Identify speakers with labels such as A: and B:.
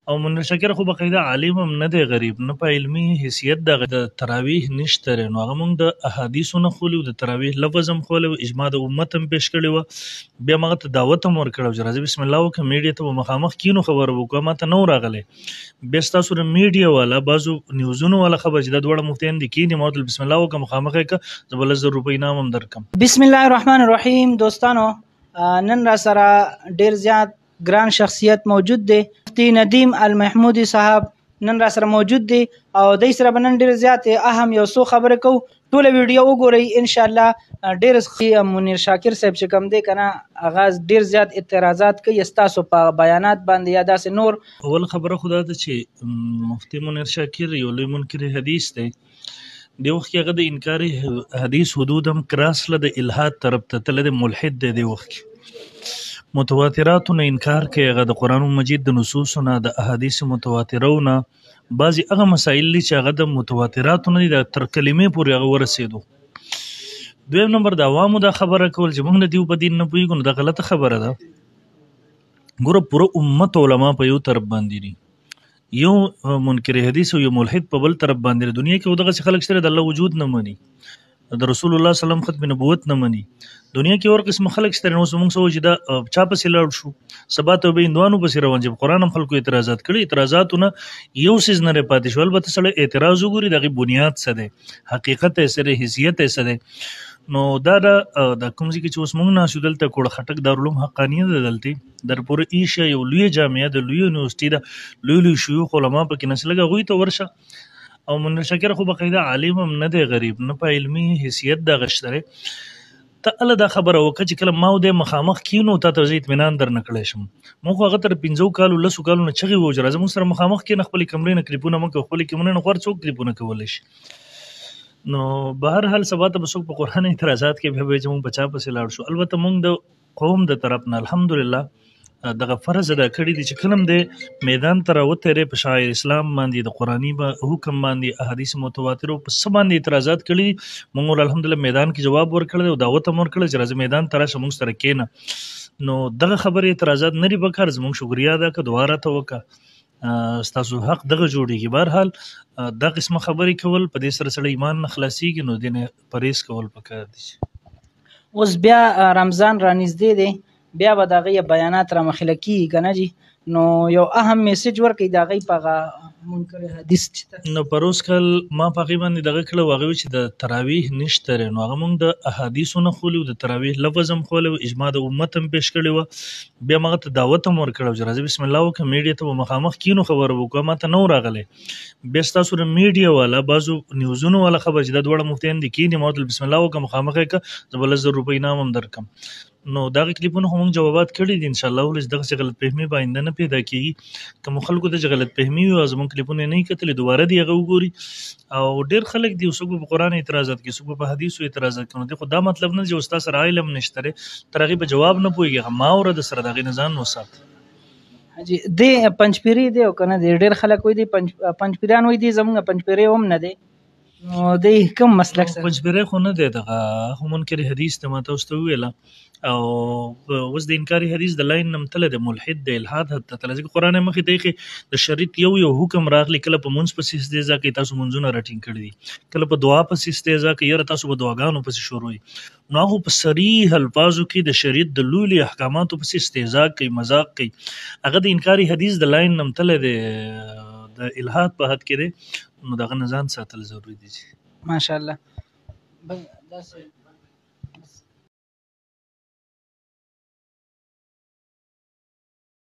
A: او منیر شاکر خو بقیده عالم هم نه دی، غریب نه په علمي حیثیت د تراویح نشته دی. نو هغه موږ د احادیثو نه خولي، د تراویح لفظ هم خولی، اجماع د امت هم پیش کړې وه، بیا هغه ته دعوت هم ورکړی چې راځه بسم الله وکړه، میډیا ته به مخامخ کینو خبره به وکړو، ما ته نه و راغلی. بیا ستاسو د میډیا والا بعضو نیوزونو والا خبر چې دا دواړه مفتیان دي کینې، ما ورته بسم الله وکړه مخامخ یې کړه، زه به 10,000 روپۍ انعام هم درکړم.
B: بسم الله الرحمن الرحیم. دوستانو نن را سره ډیر زیات ګران شخصیت موجود دی، مفتی ندیم المحمودي صاحب نن را سره موجود دی او دای سره به نن ډیر زیات اهم یو څو خبرې کوو. ټوله ویډیو وګورئ ان شاء الله. ډیر منیر شاکر صاحب چې کوم دی کنه هغه ډیر زیات اعتراضات کوي ستاسو په بیانات باندې یا داسې نور.
A: اول خبره خو دا ده چې مفتی منیر شاکر یو لوی منکر حدیث دی. د وخت کې هغه د انکار حدیث حدود هم کراس له د الحاد طرف ته تللی دی، ملحد دی. د وخت کې متواتراتو نه انکار کوي، هغه د قرآن مجید د نصوصو نه، د احادیث متواترو نه بعضې هغه مسایل دي چې هغه د متواتراتو نه دي، د تر کلمې پورې هغه ورسېدو. دویم نمبر د عوامو دا خبره کول چې موږ د دیو په دین نه پوهېږو، نو دا غلطه خبره ده. ګوره پوره امت علما په یو طرف باندې دي، یو منکر حدیث او یو ملحد په بل طرف باندې. دنیا کې دغسې خلک شته د الله وجود نه مني، د رسول الله صلی الله علیه وسلم ختم نبوت نه مني. دنیا کې اور قسم خلک شته، نو موږ سوچ چې دا چا پسې لاړ شو، سبا ته به هندوانو پسې روان شي. قرآن هم خلکو اعتراضات کړي، اعتراضاتونه یو څیز نه پاتې شو. البته سړی اعتراض وګوري دغه بنیاد څه دی، حقیقت یې څه دی، حیثیت یې څه دی. نو دا د کوم ځای کې چې اوس موږ ناستو دلته کوړه خټک دارالعلوم حقانیه ده، دلته در پورې ایشه یو لویه جامعه ده، لویه یونیورسټي ده، لوی لوی شیوخ علما پکې ناست، لږ هغوی ته ورشه. او منیر شاکر خو بقیده عالم هم نه دی، غریب نه په علمي حیثیت دغه شته دی. ته اله دا خبره وکړه چې کله ما او دی مخامخ کینو تا ته زه اطمینان در نه کړی شم. موږ خو هغه تر 15 کالو 10 کالو نه چغې وو چې راځه موږ سره مخامخ کېنه، خپلې کمرې نه کلیپونه مه کوه، خپلې کمرې نه خور څوک کلیپونه کولی شي. نو به هر حال سبا ته به څوک په قرآن اعتراضات کې بیا به چې موږ په چا پسې لاړ شو. البته موږ د قوم د طرف نه الحمدلله دغه فرض ادا کړی دي چې کلم دی میدان ته راوتېری په شاعر اسلام باندې، د قرآني حکم باندې، احادیث متواترو په څه باندې اعتراضات کړي دي، موږ الحمدلله میدان کې جواب ورکړی دی او دعوت هم ورکړی چې راځه میدان ته راشه موږ سره کښېنه. نو دغه خبرې اعتراضات نه دي پکار، زموږ شکریا ده که دعا راته وکړه، ستاسو حق دغه جوړېږي. بهرحال دا قسمه خبرې کول په دې سره سړی ایمان نه خلاصېږي، نو دې نه پرهیز کول پکار دي.
B: اوس بیا رمضان را نږدې دی، بیا به د هغې بیانات را مخېله کېږي که نه جي، نو یو اهم میسج ورکړئ د هغې په هغه منکر حدیث چې
A: نو پروس کال ما په هغې باندې دغه کړی و، هغې چې د تراویح نشته دی، نو هغه موږ د احادیثو نه خولي، د تراویح لفظ هم خولی، اجماع د امت هم پیش کړې وه، بیا هغه ته دعوت هم ورکړی چې راځه بسم الله وکړه، میډیا ته به مخامخ کینو خبره به وکړو، ما ته نه و راغلی. بیا ستاسو د میډیا والا بعضو نیوزونو والا خبر چې دا دواړه مفتیان دي کینې، ما ورته بسم الله وکړه مخامخ یې کړه، زه به 10,000 روپۍ انعام هم درکړم. نو دغه کلیپونه خو موږ جوابات کړي دي انشاءالله، ولې دغسې غلط فهمي به آینده نه پیدا کېږي. که مو خلکو ته چې غلط فهمي وي او زموږ کلیپونه یې نه وي کتلي، دوباره دې هغه وګوري. او ډېر خلک دي، څوک به په قرآن اعتراضات کوي، څوک به په حدیثو اعتراضات کوي. نو خو دا مطلب نه چې ستا سره علم نشته دی، تر هغې به جواب نه پوهېږي، هغه ما اوره د سره د هغې نه ځان وساته.
B: جی دی پنجپیری دی او کنه دی ډېر خلک وایي دی پنجپیریان وایي دی زموږ پنجپیری هم نه دی، نو دی کوم مسلک سره؟
A: پنجپیری خو نه دی، دغه خو منکر حدیث دی، ما تاسو ته وویله. او اوس د انکار حدیث د لاین نه تللی دی، ملحد دی، الحاد حد ته تللی. ځکه قرآن یې مخې ته ایښې د شریعت یو حکم راغلی، کله په مونځ پسې استهزا کوي، تاسو مونځونه راټینګ کړي دي، کله په دعا پسې استهزا کوي، یاره تاسو به دعاګانو پسې شروع وي. نو هغو په صریح الفاظو کې د شریعت د لوی لوی احکاماتو پسې استهزا کوي، مذاق کوي. هغه د انکار حدیث د لاین نه تللی دی، د الحاد په حد کې دی، نو دغه نه ځان ساتل ضروري دي.
B: ماشاءالله.